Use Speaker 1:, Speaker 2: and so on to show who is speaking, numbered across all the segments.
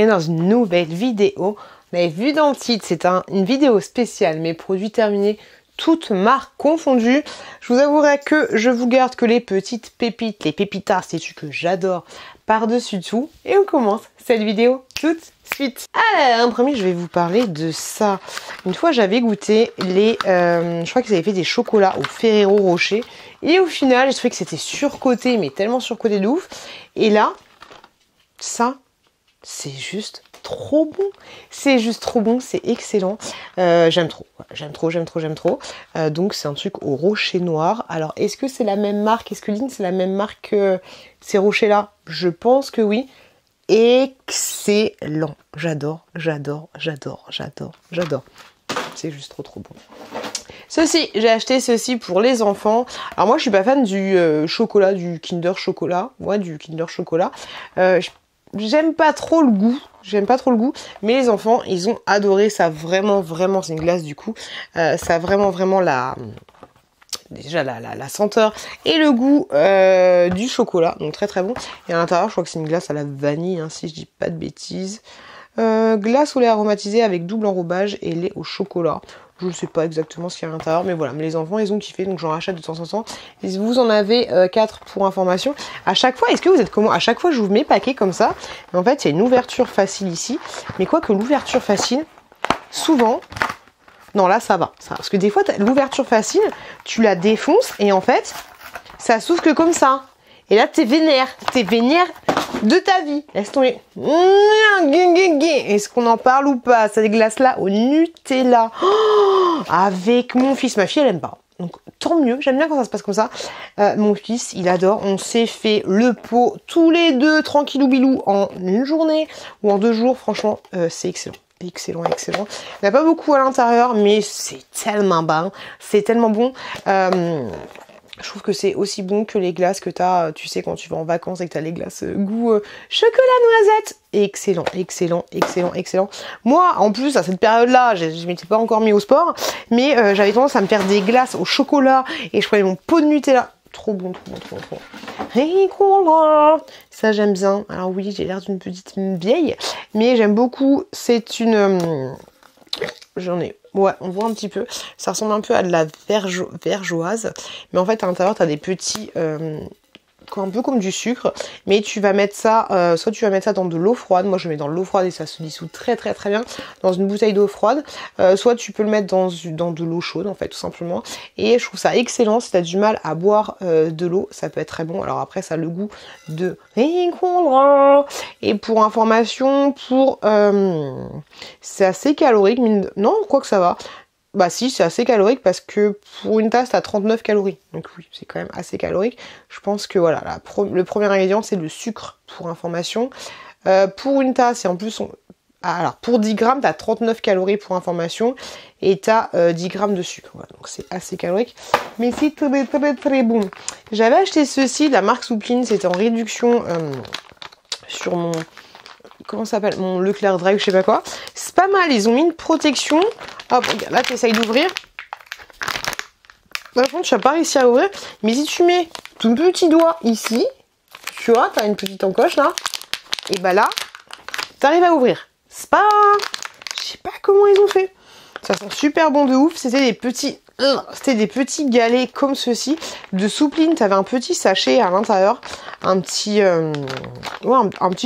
Speaker 1: dans une nouvelle vidéo. Vous avez vu dans le titre, c'est une vidéo spéciale, mes produits terminés, toutes marques confondues. Je vous avouerai que je vous garde que les petites pépites, les pépitards, c'est ce que j'adore par-dessus tout. Et on commence cette vidéo tout de suite. Alors, en premier, je vais vous parler de ça. Une fois, j'avais goûté les... je crois qu'ils avaient fait des chocolats au Ferrero Rocher. Et au final, j'ai trouvé que c'était surcoté, mais tellement surcoté de ouf. Et là, ça, c'est juste trop bon. C'est juste trop bon, c'est excellent. J'aime trop, j'aime trop. Donc, c'est un truc au rocher noir. Alors, est-ce que c'est la même marque? Est-ce que Lynn, c'est la même marque que ces rochers-là? Je pense que oui. Excellent. J'adore. C'est juste trop bon. Ceci, j'ai acheté ceci pour les enfants. Alors moi, je suis pas fan du chocolat, du Kinder Chocolat. Ouais, du Kinder Chocolat. J'aime pas trop le goût. Mais les enfants, ils ont adoré ça. Vraiment, c'est une glace du coup. Ça a vraiment la... Déjà la senteur et le goût du chocolat, donc très bon. Et à l'intérieur, je crois que c'est une glace à la vanille, hein, si je dis pas de bêtises. Glace au lait aromatisé avec double enrobage et lait au chocolat. Je ne sais pas exactement ce qu'il y a à l'intérieur, mais voilà. Mais les enfants, ils ont kiffé, donc j'en rachète de temps en temps. Et vous en avez 4 pour information. À chaque fois, est-ce que vous êtes comment? À chaque fois, je vous mets paquet comme ça. Mais en fait, il y a une ouverture facile ici. Mais quoi que l'ouverture facile, souvent... Non, là, ça va. Parce que des fois, l'ouverture facile, tu la défonces et en fait, ça s'ouvre que comme ça. Et là, t'es vénère. T'es vénère de ta vie. Laisse tomber. Est-ce qu'on en parle ou pas? Cette glace-là au Nutella. Oh, avec mon fils. Ma fille, elle aime pas. Donc, tant mieux. J'aime bien quand ça se passe comme ça. Mon fils, il adore. On s'est fait le pot tous les deux, tranquillou bilou, en une journée ou en 2 jours. Franchement, c'est excellent. Excellent. Il n'y a pas beaucoup à l'intérieur, mais c'est tellement bon. C'est tellement bon. Je trouve que c'est aussi bon que les glaces que tu as, tu sais, quand tu vas en vacances et que tu as les glaces goût chocolat noisette. Excellent. Moi, en plus, à cette période-là, je m'étais pas encore mis au sport, mais j'avais tendance à me faire des glaces au chocolat et je prenais mon pot de Nutella. Trop bon. Ça, j'aime bien. Alors oui, j'ai l'air d'une petite vieille, mais j'aime beaucoup. C'est une... J'en ai... Ouais, on voit un petit peu. Ça ressemble un peu à de la vergeoise. Mais en fait, à l'intérieur, tu as des petits... un peu comme du sucre, mais tu vas mettre ça, soit tu vas mettre ça dans de l'eau froide, moi je mets dans l'eau froide et ça se dissout très bien dans une bouteille d'eau froide, soit tu peux le mettre dans de l'eau chaude en fait tout simplement, et je trouve ça excellent. Si tu as du mal à boire de l'eau, ça peut être très bon. Alors après ça a le goût de... Et pour information, c'est assez calorique, non, quoi que ça va. Bah si, c'est assez calorique parce que pour une tasse, t'as 39 calories. Donc oui, c'est quand même assez calorique. Je pense que voilà, le premier ingrédient, c'est le sucre, pour information. Pour une tasse, et en plus, alors pour 10 grammes, t'as 39 calories pour information. Et t'as 10 grammes de sucre. Voilà, donc c'est assez calorique. Mais c'est très bon. J'avais acheté ceci de la marque Soupline. C'était en réduction sur mon... Comment ça s'appelle? Mon Leclerc Drive, je sais pas quoi. C'est pas mal, ils ont mis une protection. Hop, regarde, là, tu essayes d'ouvrir. Par contre, tu n'as pas réussi à ouvrir. Mais si tu mets ton petit doigt ici, tu vois, tu as une petite encoche là. Et bah là, tu arrives à ouvrir. C'est pas... Je sais pas comment ils ont fait. Ça sent super bon de ouf. C'était des petits galets comme ceci. De Soupline, tu avais un petit sachet à l'intérieur. Un petit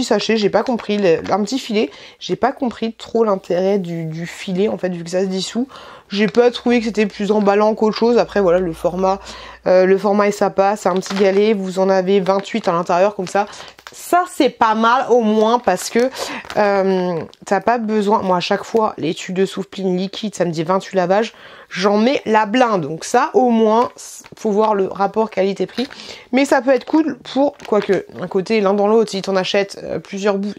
Speaker 1: sachet, j'ai pas compris. Un petit filet. J'ai pas compris trop l'intérêt du filet, en fait, vu que ça se dissout. J'ai pas trouvé que c'était plus emballant qu'autre chose. Après, voilà, le format et ça passe. C'est un petit galet. Vous en avez 28 à l'intérieur, comme ça. Ça, c'est pas mal au moins parce que t'as pas besoin... Moi, à chaque fois, les tubes de Soupline liquide, ça me dit 28 lavages. J'en mets la blinde. Donc ça, au moins, faut voir le rapport qualité-prix. Mais ça peut être cool pour, quoique, un côté, l'un dans l'autre, si t'en achètes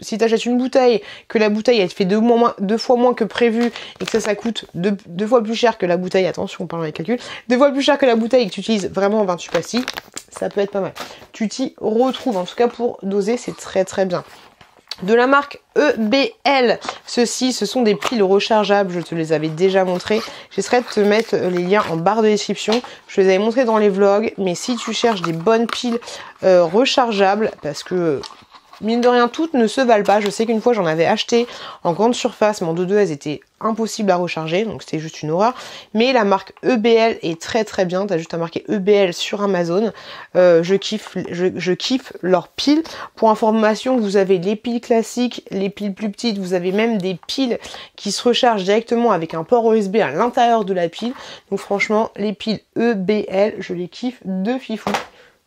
Speaker 1: si t'achètes une bouteille, que la bouteille, elle te fait 2 fois moins que prévu et que ça coûte 2 fois plus cher que la bouteille, attention, on parle avec calcul, 2 fois plus cher que la bouteille et que tu utilises vraiment 28 pastilles, ça peut être pas mal. Tu t'y retrouves, en tout cas pour doser, c'est très bien. De la marque EBL, ce sont des piles rechargeables, je te les avais déjà montrées. J'essaierai de te mettre les liens en barre de description. Je les avais montrés dans les vlogs, mais si tu cherches des bonnes piles rechargeables, parce que mine de rien, toutes ne se valent pas. Je sais qu'une fois, j'en avais acheté en grande surface, mais en 2-2, elles étaient impossibles à recharger, donc c'était juste une horreur. Mais la marque EBL est très très bien. T'as juste à marquer EBL sur Amazon. Je kiffe leurs piles. Pour information, vous avez les piles classiques, les piles plus petites. Vous avez même des piles qui se rechargent directement avec un port USB à l'intérieur de la pile. Donc franchement, les piles EBL, je les kiffe de fifou.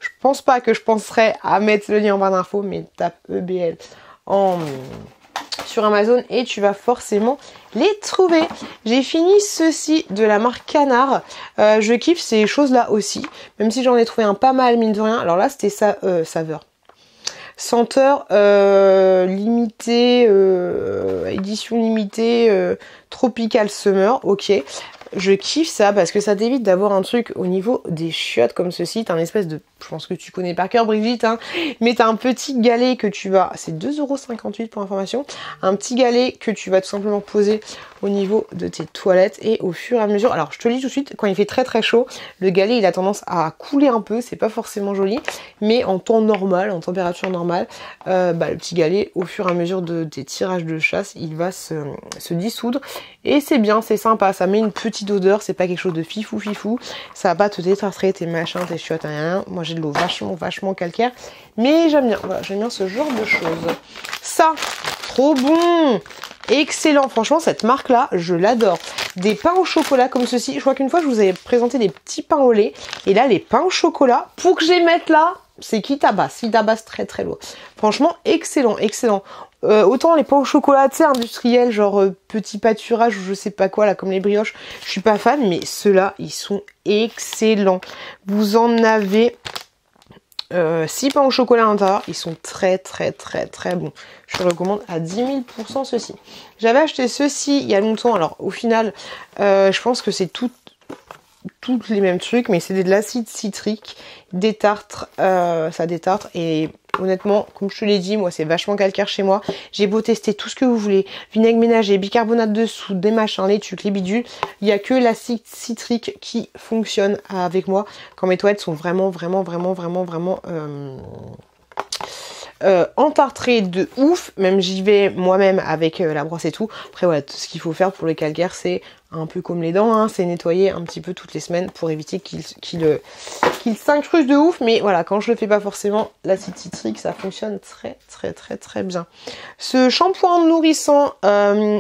Speaker 1: Je pense pas que je penserais à mettre le lien en barre d'infos, mais tape EBL sur Amazon et tu vas forcément les trouver. J'ai fini ceci de la marque Canard. Je kiffe ces choses-là aussi, même si j'en ai trouvé un pas mal, mine de rien. Alors là, c'était saveur. Senteur limitée, édition limitée, Tropical Summer, ok. Je kiffe ça parce que ça t'évite d'avoir un truc au niveau des chiottes comme ceci. T'as un espèce de... Je pense que tu connais par cœur Brigitte, hein, mais t'as un petit galet que tu vas... C'est 2,58 € pour information. Un petit galet que tu vas tout simplement poser au niveau de tes toilettes et au fur et à mesure... Alors je te le dis tout de suite, quand il fait très très chaud, le galet il a tendance à couler un peu, c'est pas forcément joli, mais en temps normal, en température normale, le petit galet au fur et à mesure de tes tirages de chasse, il va se dissoudre et c'est bien, c'est sympa, ça met une petite odeur, c'est pas quelque chose de fifou, ça va pas te détartrer tes machins, tes chiottes, rien. Moi j'ai de l'eau vachement calcaire, mais j'aime bien, voilà, j'aime bien ce genre de choses. Ça, trop bon, excellent, franchement cette marque là, je l'adore. Des pains au chocolat comme ceci, je crois qu'une fois je vous avais présenté des petits pains au lait, et là les pains au chocolat, pour que je les mette là, c'est qui tabasse, il tabasse très très lourd. Franchement excellent. Autant les pains au chocolat, tu sais, industriels, genre petit pâturage ou je sais pas quoi, là, comme les brioches, je suis pas fan, mais ceux-là, ils sont excellents. Vous en avez 6 pains au chocolat à l'intérieur, ils sont très bons. Je recommande à 10 000% ceci. J'avais acheté ceci il y a longtemps, alors au final, je pense que c'est toutes les mêmes trucs, mais c'est de l'acide citrique, des tartres, ça détartre et honnêtement, comme je te l'ai dit, moi c'est vachement calcaire chez moi. J'ai beau tester tout ce que vous voulez, vinaigre ménager, bicarbonate de soude, des machins, les trucs, les bidules, il n'y a que l'acide citrique qui fonctionne avec moi quand mes toilettes sont vraiment entartré de ouf, même j'y vais moi-même avec la brosse et tout. Après voilà, tout ce qu'il faut faire pour les calcaires, c'est un peu comme les dents, hein, c'est nettoyer un petit peu toutes les semaines pour éviter qu'il s'incruste de ouf. Mais voilà, quand je le fais pas forcément, l'acide citrique ça fonctionne très bien. Ce shampoing nourrissant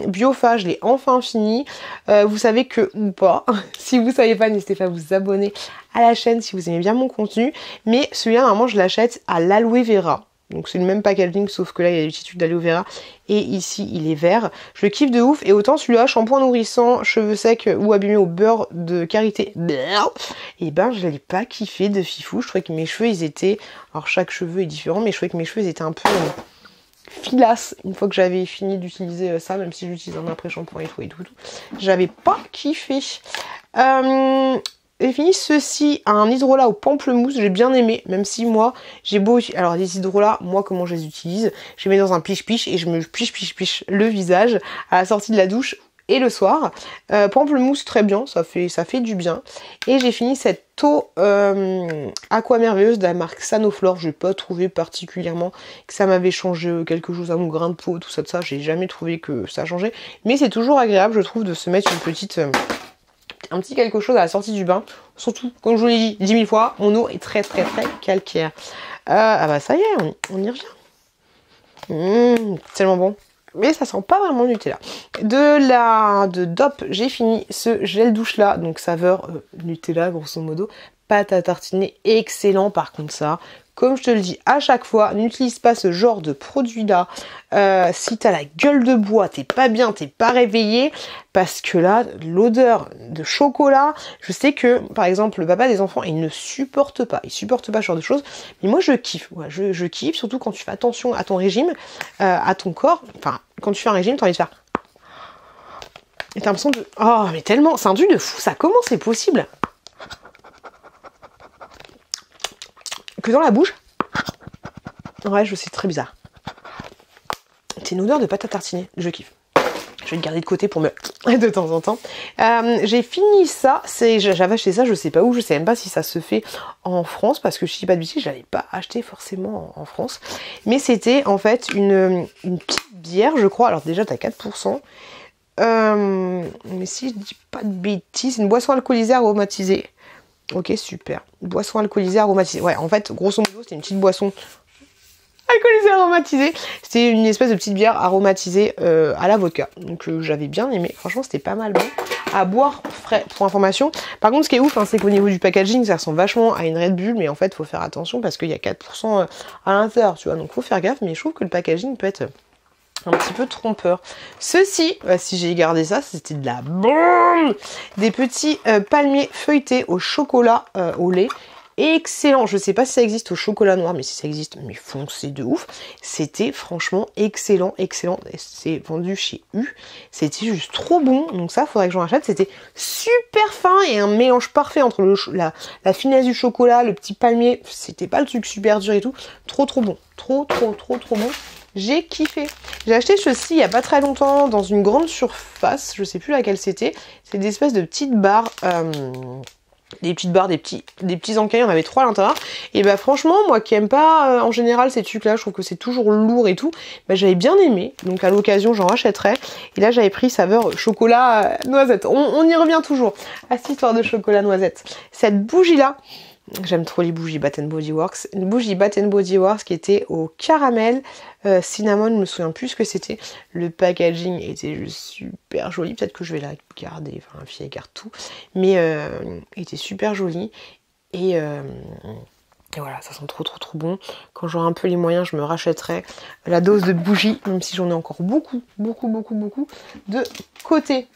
Speaker 1: Biophage, je l'ai enfin fini. Vous savez que, ou pas, si vous savez pas, n'hésitez pas à vous abonner à la chaîne si vous aimez bien mon contenu. Mais celui-là, normalement, je l'achète à l'aloe vera. Donc c'est le même packaging, sauf que là il y a des petites tubes d'aloe vera et ici il est vert. Je le kiffe de ouf. Et autant celui-là, shampoing nourrissant, cheveux secs ou abîmés au beurre de karité, et ben je l'ai pas kiffé de fifou. Je trouvais que mes cheveux ils étaient, alors chaque cheveu est différent, mais je trouvais que mes cheveux ils étaient un peu filasses une fois que j'avais fini d'utiliser ça, même si j'utilise un après shampoing et tout. J'avais pas kiffé. J'ai fini ceci à un hydrolat au pamplemousse, j'ai bien aimé, même si moi j'ai beau... Alors les hydrolats, moi comment je les utilise, je les mets dans un piche-piche et je me piche le visage à la sortie de la douche et le soir. Pamplemousse très bien, ça fait du bien. Et j'ai fini cette eau aqua merveilleuse de la marque Sanoflore. Je n'ai pas trouvé particulièrement que ça m'avait changé quelque chose à mon grain de peau, tout ça, j'ai jamais trouvé que ça changeait. Mais c'est toujours agréable je trouve de se mettre une petite... un petit quelque chose à la sortie du bain. Surtout, comme je vous l'ai dit 10 000 fois, mon eau est très calcaire. Ah bah ça y est, on y revient. Tellement bon. Mais ça sent pas vraiment le Nutella. De DOP, j'ai fini ce gel douche là. Donc saveur Nutella grosso modo. Pâte à tartiner, excellent par contre ça. Comme je te le dis à chaque fois, n'utilise pas ce genre de produit là si t'as la gueule de bois, t'es pas bien, t'es pas réveillé, parce que là, l'odeur de chocolat, je sais que par exemple le papa des enfants, il ne supporte pas, ce genre de choses, mais moi je kiffe, ouais, je kiffe, surtout quand tu fais attention à ton régime, à ton corps, enfin quand tu fais un régime, t'as envie de faire... Et t'as l'impression de... Oh mais tellement, c'est un truc de fou, ça, comment c'est possible que dans la bouche, ouais, je sais, très bizarre. C'est une odeur de pâte à tartiner, je kiffe. Je vais le garder de côté pour me de temps en temps. J'ai fini ça, j'avais acheté ça, je sais pas où, je sais même pas si ça se fait en France, parce que je dis pas de bêtises, je l'avais pas acheté forcément en France. Mais c'était en fait une petite bière, je crois. Alors déjà, t'as 4%. Mais si je dis pas de bêtises, une boisson alcoolisée aromatisée. Ok, super. Boisson alcoolisée aromatisée. Ouais, en fait, grosso modo, c'était une petite boisson alcoolisée aromatisée. C'était une espèce de petite bière aromatisée à la vodka. Donc j'avais bien aimé. Franchement, c'était pas mal bon à boire frais, pour information. Par contre, ce qui est ouf, hein, c'est qu'au niveau du packaging, ça ressemble vachement à une Red Bull, mais en fait, faut faire attention parce qu'il y a 4% à l'intérieur, tu vois. Donc faut faire gaffe, mais je trouve que le packaging peut être un petit peu trompeur. Ceci, si j'ai gardé ça, c'était de la bombe. Des petits palmiers feuilletés au chocolat au lait. Excellent. Je sais pas si ça existe au chocolat noir, mais si ça existe, mais foncez de ouf. C'était franchement excellent, excellent. C'est vendu chez U. C'était juste trop bon. Donc ça, faudrait que j'en achète. C'était super fin et un mélange parfait entre la finesse du chocolat, le petit palmier. C'était pas le truc super dur et tout. Trop bon. Trop bon. J'ai kiffé. J'ai acheté ceci il y a pas très longtemps dans une grande surface. Je sais plus laquelle c'était. C'est des espèces de petites barres. Des petites barres, des petits encailles, on avait 3 à l'intérieur. Et bah franchement, moi qui aime pas en général ces trucs là, je trouve que c'est toujours lourd et tout, bah j'avais bien aimé, donc à l'occasion j'en rachèterai. Et là j'avais pris saveur chocolat noisette, on y revient toujours à cette histoire de chocolat noisette. Cette bougie là, j'aime trop les bougies Bath Body Works. Une bougie Bath Body Works qui était au caramel, cinnamon, je me souviens plus ce que c'était. Le packaging était juste super joli. Peut-être que je vais la garder, enfin la fille elle garde tout. Mais elle était super jolie. Et voilà, ça sent trop bon. Quand j'aurai un peu les moyens, je me rachèterai la dose de bougies, même si j'en ai encore beaucoup de côté.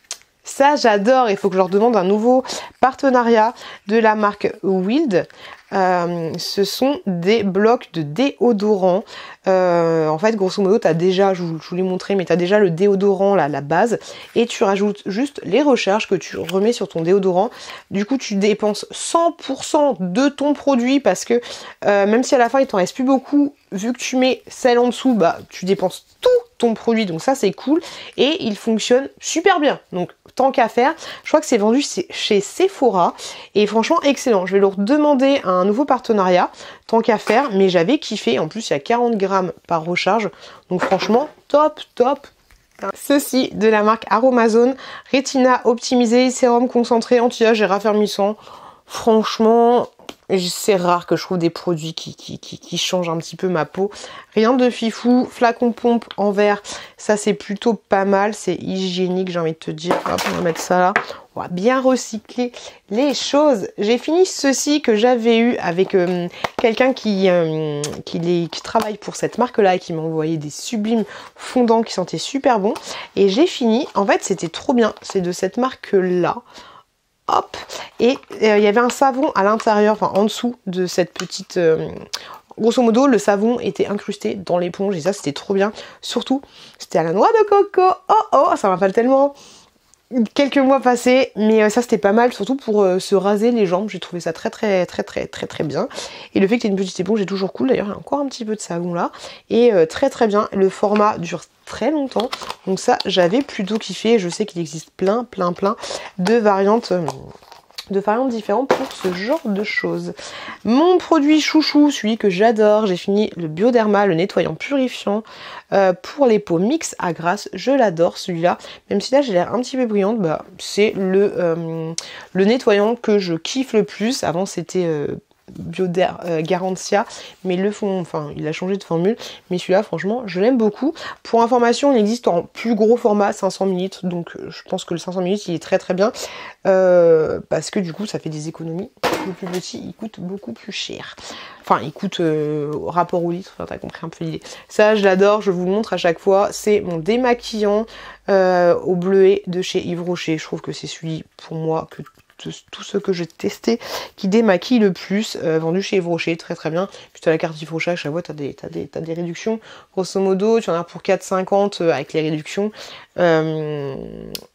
Speaker 1: Ça, j'adore. Il faut que je leur demande un nouveau partenariat de la marque Wild. Ce sont des blocs de déodorant. En fait, grosso modo, t'as déjà, je vous l'ai montré, mais t'as déjà le déodorant, là, la base, et tu rajoutes juste les recharges que tu remets sur ton déodorant. Du coup, tu dépenses 100% de ton produit parce que même si à la fin il t'en reste plus beaucoup, vu que tu mets celle en dessous, bah tu dépenses tout ton produit, donc ça c'est cool et il fonctionne super bien. Donc tant qu'à faire, je crois que c'est vendu chez Sephora et franchement excellent. Je vais leur demander un nouveau partenariat, tant qu'à faire, mais j'avais kiffé. En plus il y a 40 grammes par recharge, donc franchement top. Ceci de la marque Aromazone, rétina optimisé, sérum concentré, anti-âge et raffermissant. Franchement, c'est rare que je trouve des produits qui changent un petit peu ma peau. Rien de fifou, flacon pompe en verre, ça c'est plutôt pas mal, c'est hygiénique, j'ai envie de te dire. Hop, on va mettre ça là, on va bien recycler les choses. J'ai fini ceci que j'avais eu avec quelqu'un qui travaille pour cette marque là et qui m'a envoyé des sublimes fondants qui sentaient super bon. Et j'ai fini, en fait c'était trop bien, c'est de cette marque là. Hop, et il y avait un savon à l'intérieur, enfin en dessous de cette petite... grosso modo, le savon était incrusté dans l'éponge et ça c'était trop bien. Surtout, c'était à la noix de coco. Oh, ça m'appelle tellement quelques mois passés, mais ça c'était pas mal, surtout pour se raser les jambes. J'ai trouvé ça très bien. Et le fait que tu aies une petite éponge est toujours cool. D'ailleurs, il y a encore un petit peu de savon là. Et très bien. Le format dure très longtemps. Donc ça, j'avais plutôt kiffé. Je sais qu'il existe plein de variantes différentes pour ce genre de choses. Mon produit chouchou, celui que j'adore, j'ai fini le Bioderma, le nettoyant purifiant pour les peaux mix à grasse. Je l'adore celui-là, même si là j'ai l'air un petit peu brillante, bah, c'est le nettoyant que je kiffe le plus. Avant c'était Garantia, mais il a changé de formule, mais celui-là franchement je l'aime beaucoup. Pour information, il existe en plus gros format 500 ml, donc je pense que le 500 ml il est très bien, parce que du coup ça fait des économies. Le plus petit il coûte beaucoup plus cher, enfin il coûte au rapport au litre, enfin, t'as compris un peu l'idée. Ça je l'adore, je vous le montre à chaque fois, c'est mon démaquillant au bleuet de chez Yves Rocher. Je trouve que c'est celui pour moi que tout ce que j'ai testé qui démaquille le plus, vendu chez Yves Rocher, très bien. Puis tu as la carte Yves Rocher, à chaque fois t'as des réductions, grosso modo tu en as pour 4,50 avec les réductions,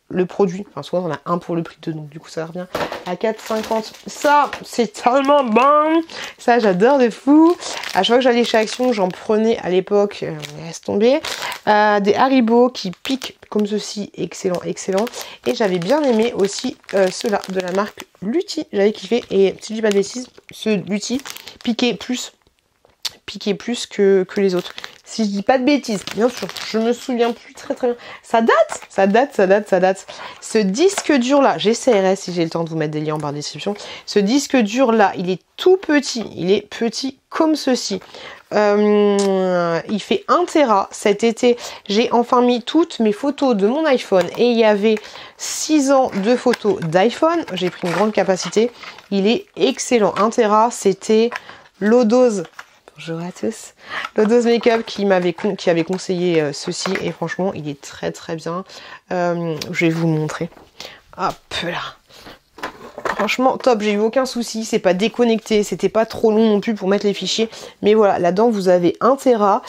Speaker 1: le produit. Enfin, souvent, on a un pour le prix de deux, donc du coup, ça revient à 4,50. Ça, c'est tellement bon. Ça, j'adore de fou. À chaque fois que j'allais chez Action, j'en prenais à l'époque. Laisse tomber. Des Haribo qui piquent comme ceci. Excellent, excellent. Et j'avais bien aimé aussi ceux-là de la marque Lutti. J'avais kiffé. Et si je dis pas de bêtises, ce Lutti piquait plus que les autres. Si je dis pas de bêtises, bien sûr, je me souviens plus très bien. Ça date. Ce disque dur là, j'essaierai si j'ai le temps de vous mettre des liens en barre de description. Ce disque dur là, il est tout petit. Il est petit comme ceci. Il fait 1 Tera. Cet été, j'ai enfin mis toutes mes photos de mon iPhone et il y avait 6 ans de photos d'iPhone. J'ai pris une grande capacité. Il est excellent. 1 Tera, c'était Lodose. Bonjour à tous. Lodose Makeup qui avait conseillé ceci et franchement il est très très bien. Je vais vous le montrer. Hop là. Franchement top, j'ai eu aucun souci, c'est pas déconnecté, c'était pas trop long non plus pour mettre les fichiers. Mais voilà, là-dedans vous avez 1 Tera,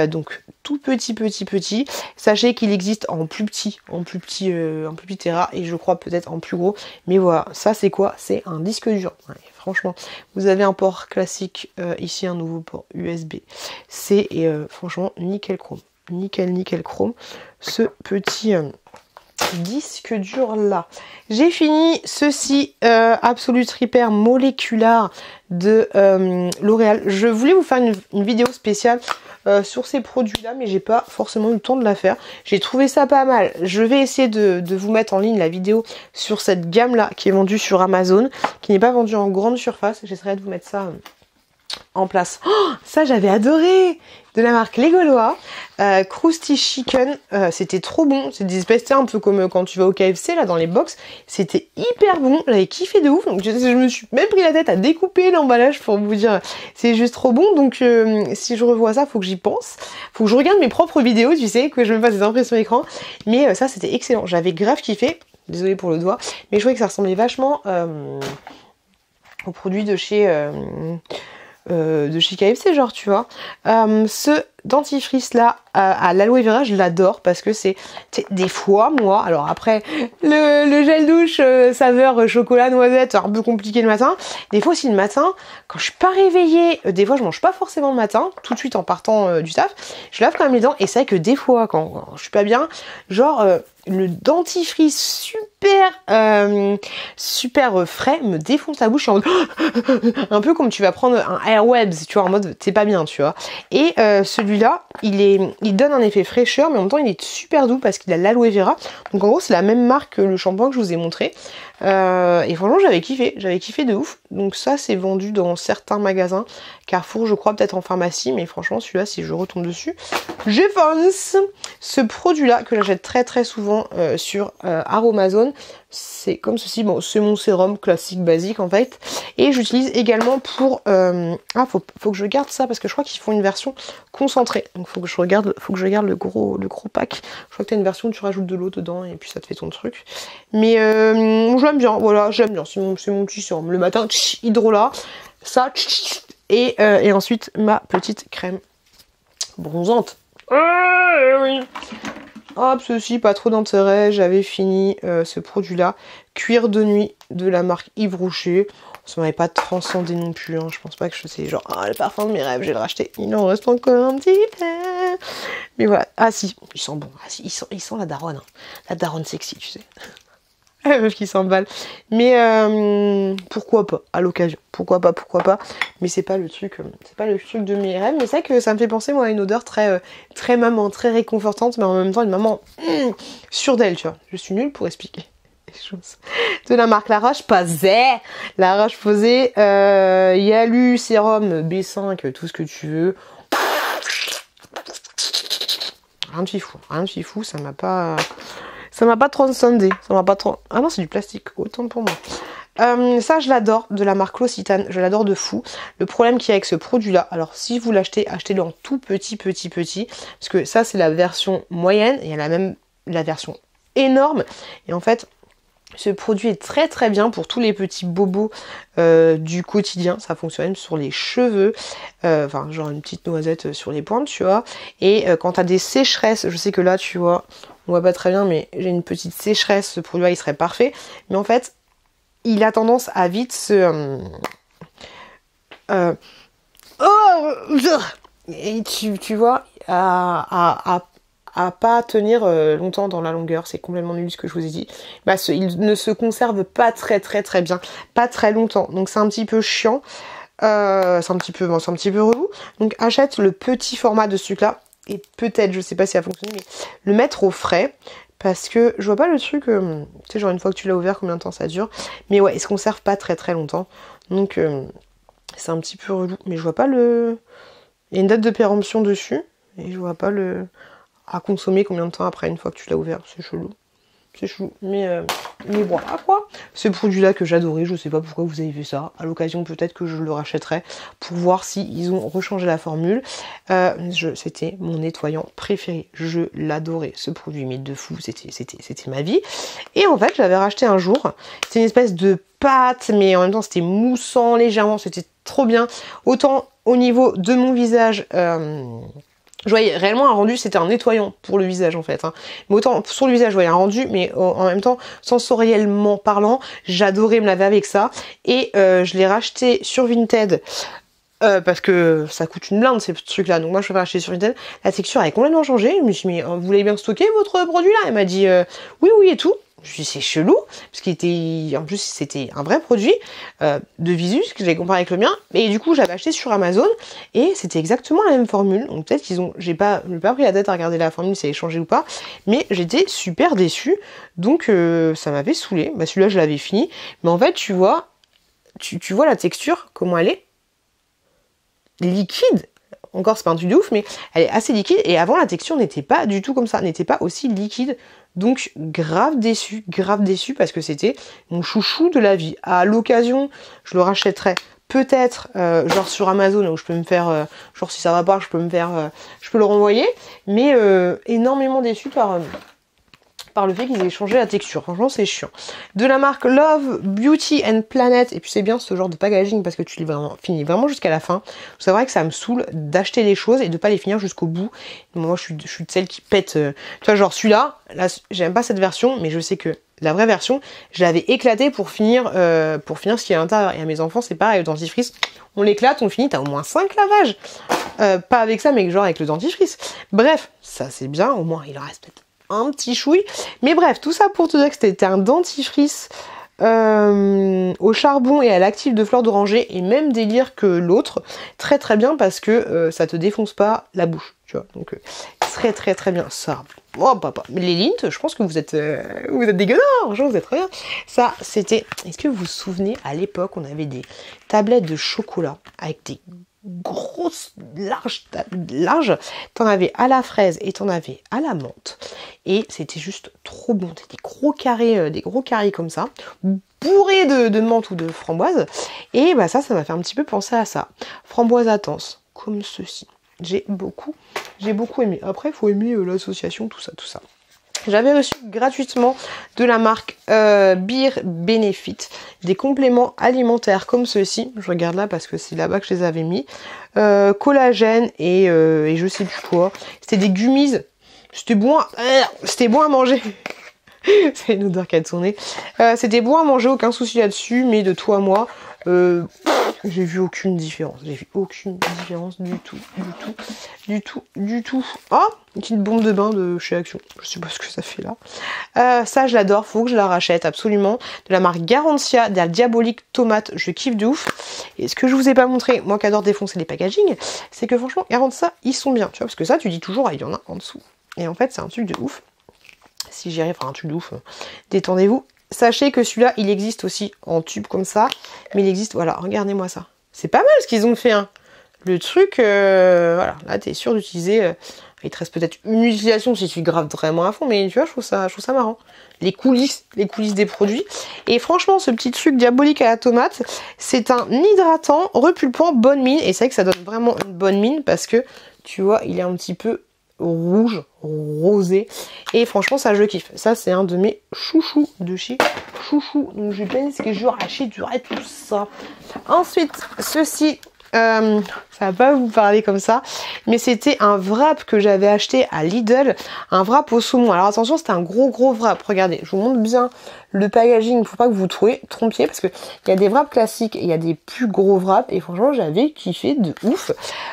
Speaker 1: donc tout petit. Sachez qu'il existe en plus petit Tera et je crois peut-être en plus gros. Mais voilà, ça c'est quoi? C'est un disque dur. Ouais, franchement, vous avez un port classique, ici un nouveau port USB-C et franchement nickel chrome. Nickel chrome. Ce petit disque dur là. J'ai fini ceci, Absolute Repair moléculaire de L'Oréal. Je voulais vous faire une vidéo spéciale sur ces produits là, mais j'ai pas forcément eu le temps de la faire. J'ai trouvé ça pas mal. Je vais essayer de vous mettre en ligne la vidéo sur cette gamme là qui est vendue sur Amazon, qui n'est pas vendue en grande surface. J'essaierai de vous mettre ça en place. Oh, ça j'avais adoré, de la marque Les Gaulois, Krusty Chicken, c'était trop bon, c'est des espèces un peu comme quand tu vas au KFC là dans les box, c'était hyper bon, j'avais kiffé de ouf, donc je me suis même pris la tête à découper l'emballage pour vous dire, c'est juste trop bon, donc si je revois ça, faut que j'y pense, faut que je regarde mes propres vidéos, tu sais, que je me fasse des impressions écran, mais ça c'était excellent, j'avais grave kiffé, désolée pour le doigt, mais je trouvais que ça ressemblait vachement aux produits de chez KFC genre tu vois. Ce dentifrice là à l'aloe vera je l'adore parce que c'est des fois moi, alors après le gel douche saveur chocolat noisette un peu compliqué le matin, des fois aussi le matin quand je suis pas réveillée, des fois je mange pas forcément le matin tout de suite en partant du taf, je lave quand même les dents et c'est vrai que des fois quand je suis pas bien, genre le dentifrice super frais me défonce la bouche, je suis en mode un peu comme tu vas prendre un Airwebs, tu vois, en mode t'es pas bien, tu vois. Et celui-là, il donne un effet fraîcheur, mais en même temps il est super doux parce qu'il a l'aloe vera. Donc en gros c'est la même marque que le shampoing que je vous ai montré. Et franchement j'avais kiffé de ouf. Donc ça c'est vendu dans certains magasins, Carrefour je crois, peut-être en pharmacie, mais franchement celui-là si je retombe dessus, je fonce. Ce produit là que j'achète très souvent sur Aromazone, c'est comme ceci, bon c'est mon sérum classique basique en fait, et j'utilise également pour faut que je garde ça parce que je crois qu'ils font une version concentrée, donc faut que je regarde le gros pack. Je crois que t'as une version où tu rajoutes de l'eau dedans et puis ça te fait ton truc, mais j'aime bien, voilà, j'aime bien, c'est mon petit sérum le matin, hydrolat, ça, et ensuite ma petite crème bronzante. Oui. Hop, ceci, pas trop d'intérêt, j'avais fini ce produit-là, cuir de nuit de la marque Yves Rocher. Ça m'avait pas transcendé non plus, hein. Je pense pas que je sais, genre, le parfum de mes rêves, je vais le racheter. Il en reste encore un petit peu. Mais voilà, ah si, il sent bon, ah si, il sent la daronne, hein. La daronne sexy, tu sais. La meuf qui s'emballe. Mais pourquoi pas, à l'occasion. Pourquoi pas. Mais c'est pas le truc de mes rêves. Mais c'est vrai que ça me fait penser, moi, à une odeur très maman, très réconfortante, mais en même temps une maman sûre d'elle, tu vois. Je suis nulle pour expliquer les choses. De la marque La Roche-Posay. La Roche-Posay, Yalu, sérum, B5, tout ce que tu veux. Rien de fifou, ça m'a pas transcendé, Ah non, c'est du plastique, autant pour moi. Ça, je l'adore, de la marque L'Occitane, je l'adore de fou. Le problème qu'il y a avec ce produit-là, alors si vous l'achetez, achetez-le en tout petit, parce que ça, c'est la version moyenne, et il y a même la version énorme. Et en fait, Ce produit est très très bien pour tous les petits bobos du quotidien. Ça fonctionne même sur les cheveux. Enfin, genre une petite noisette sur les pointes, tu vois. Et quand t'as des sécheresses, je sais que là, tu vois, on voit pas très bien, mais j'ai une petite sécheresse. Ce produit-là, il serait parfait. Mais en fait, il a tendance à vite se... et tu vois, à pas tenir longtemps dans la longueur, c'est complètement nul ce que je vous ai dit. Bah, il ne se conserve pas très bien, pas très longtemps, donc c'est un petit peu chiant, c'est un petit peu relou. Donc achète le petit format de ce truc là, et peut-être, je sais pas si ça fonctionne, mais le mettre au frais, parce que je vois pas le truc, tu sais, genre une fois que tu l'as ouvert, combien de temps ça dure, mais ouais, il se conserve pas très longtemps, donc c'est un petit peu relou, mais je vois pas le... Il y a une date de péremption dessus, et je vois pas le... à consommer combien de temps après une fois que tu l'as ouvert, c'est chelou. C'est chelou, mais voilà quoi. Ce produit là que j'adorais, je sais pas pourquoi vous avez vu ça. À l'occasion peut-être que je le rachèterai pour voir si ils ont rechangé la formule. C'était mon nettoyant préféré, je l'adorais ce produit, mais de fou, c'était ma vie. Et en fait je l'avais racheté un jour, c'était une espèce de pâte, mais en même temps c'était moussant légèrement, c'était trop bien. Autant au niveau de mon visage, je voyais réellement un rendu, c'était un nettoyant pour le visage en fait. Hein. Mais autant sur le visage, je voyais un rendu, mais en même temps, sensoriellement parlant, j'adorais me laver avec ça. Et je l'ai racheté sur Vinted. Parce que ça coûte une blinde ces trucs là, donc moi je préfère acheter sur Vinted. La texture elle est complètement changée, je me suis dit mais vous l'avez bien stocké votre produit là? Elle m'a dit oui et tout. Je me suis dit c'est chelou, parce qu'il était, en plus c'était un vrai produit de Visus que j'avais comparé avec le mien, et du coup j'avais acheté sur Amazon et c'était exactement la même formule, donc peut-être qu'ils ont, j'ai pas pris la tête à regarder la formule si elle est changée ou pas, mais j'étais super déçue, donc ça m'avait saoulé. Bah celui-là je l'avais fini, mais en fait tu vois la texture, comment elle est liquide. Encore c'est pas un truc de ouf, mais elle est assez liquide, et avant la texture n'était pas du tout comme ça, n'était pas aussi liquide, donc grave déçu parce que c'était mon chouchou de la vie. À l'occasion je le rachèterai peut-être genre sur Amazon, où je peux me faire genre si ça va pas je peux le renvoyer, mais énormément déçu par le fait qu'ils aient changé la texture. Franchement, c'est chiant. De la marque Love Beauty and Planet. Et puis c'est bien ce genre de packaging parce que tu les finis vraiment jusqu'à la fin. C'est vrai que ça me saoule d'acheter des choses et de pas les finir jusqu'au bout. Moi, je suis de celle qui pète. Tu vois, genre celui-là, là, j'aime pas cette version, mais je sais que la vraie version, je l'avais éclatée pour finir ce qui est à l'intérieur. Et à mes enfants, c'est pareil, le dentifrice, on l'éclate, on finit, t'as au moins 5 lavages. Pas avec ça, mais genre avec le dentifrice. Bref, ça c'est bien, au moins il en reste peut-être un petit chouille, mais bref, tout ça pour te dire que c'était un dentifrice au charbon et à l'actif de fleur d'oranger, et même délire que l'autre, très bien parce que ça te défonce pas la bouche, tu vois, donc très bien ça. Oh papa, mais les Lindt, je pense que vous êtes dégueulasse, franchement vous êtes très bien. Ça c'était, est-ce que vous vous souvenez, à l'époque on avait des tablettes de chocolat avec des grosses, larges, t'en avais à la fraise et t'en avais à la menthe, et c'était juste trop bon. C'était des gros carrés comme ça, bourrés de menthe ou de framboise, et bah ça m'a fait un petit peu penser à ça. Framboise intense, comme ceci. J'ai beaucoup aimé. Après, il faut aimer l'association, tout ça. J'avais reçu gratuitement de la marque Beer Benefit des compléments alimentaires comme ceci. Je regarde là parce que c'est là-bas que je les avais mis. Collagène et je sais plus quoi. C'était des gummies. C'était bon à manger. C'est une odeur qui a tourné. C'était bon à manger, aucun souci là-dessus. Mais de toi à moi, j'ai vu aucune différence. J'ai vu aucune différence du tout. Ah, une petite bombe de bain de chez Action. Je sais pas ce que ça fait là. Ça, je l'adore. Faut que je la rachète absolument. De la marque Garantia, de la Diabolique Tomate. Je kiffe de ouf. Et ce que je vous ai pas montré, moi qui adore défoncer les packaging, c'est que franchement, Garantia, ils sont bien. Tu vois, parce que ça, tu dis toujours, il y en a en dessous. Et en fait, c'est un truc de ouf. Si j'y arrive, enfin un truc de ouf. Détendez-vous. Sachez que celui-là, il existe aussi en tube comme ça. Mais il existe, voilà, regardez-moi ça. C'est pas mal ce qu'ils ont fait, hein. Le truc, voilà, là, t'es sûr d'utiliser... il te reste peut-être une utilisation si tu graves vraiment à fond, mais tu vois, je trouve ça marrant. Les coulisses des produits. Et franchement, ce petit truc diabolique à la tomate, c'est un hydratant, repulpant, bonne mine. Et c'est vrai que ça donne vraiment une bonne mine parce que, tu vois, il est un petit peu rouge, rosé. Et franchement, ça, je kiffe. Ça, c'est un de mes chouchous de chez Chouchou. Donc, je pense que je rachèterai tout ça. Ensuite, ceci... ça va pas vous parler comme ça, mais c'était un wrap que j'avais acheté à Lidl, un wrap au saumon. Alors attention, c'était un gros wrap. Regardez, je vous montre bien le packaging. Il faut pas que vous trompiez parce que il y a des wraps classiques et il y a des plus gros wraps et franchement j'avais kiffé de ouf.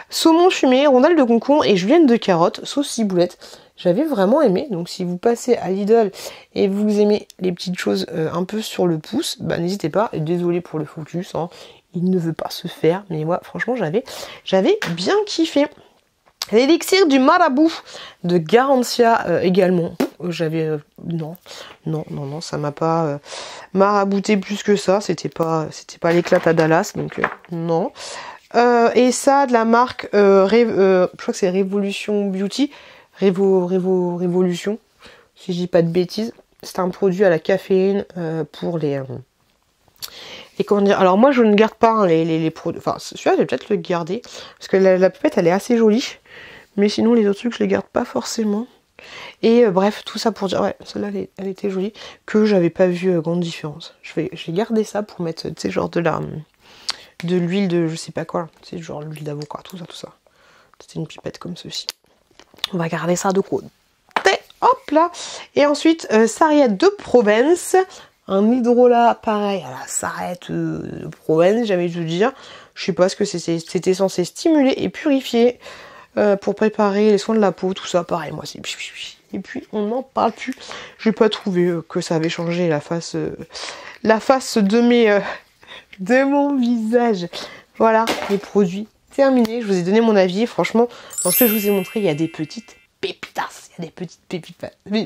Speaker 1: Saumon fumé, rondelles de concombre et julienne de carottes, sauce ciboulette. J'avais vraiment aimé, donc si vous passez à Lidl et vous aimez les petites choses un peu sur le pouce, bah n'hésitez pas. Et désolé pour le focus, hein. Il ne veut pas se faire, mais moi franchement j'avais bien kiffé. L'élixir du marabout de Garantia également. J'avais non, ça m'a pas marabouté plus que ça. C'était pas l'éclat à Dallas, donc non. Et ça de la marque, je crois que c'est Révolution Beauty, Révolution, si je dis pas de bêtises. C'est un produit à la caféine pour les et comment dire, alors moi je ne garde pas hein, les produits, enfin celui-là je vais peut-être le garder, parce que la pipette elle est assez jolie, mais sinon les autres trucs je les garde pas forcément. Et bref, tout ça pour dire, ouais, celle-là elle était jolie, que j'avais pas vu grande différence. Je vais garder ça pour mettre, tu sais, genre de l'huile de je sais pas quoi, tu sais, genre l'huile d'avocat, tout ça. C'était une pipette comme ceci. On va garder ça de côté, hop là. Et ensuite, sarriette de Provence. Un hydrolat pareil à la sarrette de Provence, j'avais dû dire. Je sais pas ce que c'était censé stimuler et purifier pour préparer les soins de la peau, tout ça pareil. Moi c'est et puis on n'en parle plus. J'ai pas trouvé que ça avait changé la face de mon visage. Voilà, les produits terminés. Je vous ai donné mon avis. Franchement, dans ce que je vous ai montré, il y a des petites pépitas. Il y a des petites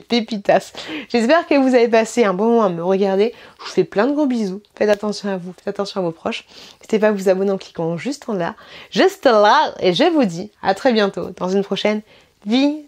Speaker 1: pépitas. J'espère que vous avez passé un bon moment à me regarder. Je vous fais plein de gros bisous. Faites attention à vous, faites attention à vos proches. N'hésitez pas à vous abonner en cliquant juste là. Et je vous dis à très bientôt dans une prochaine vidéo.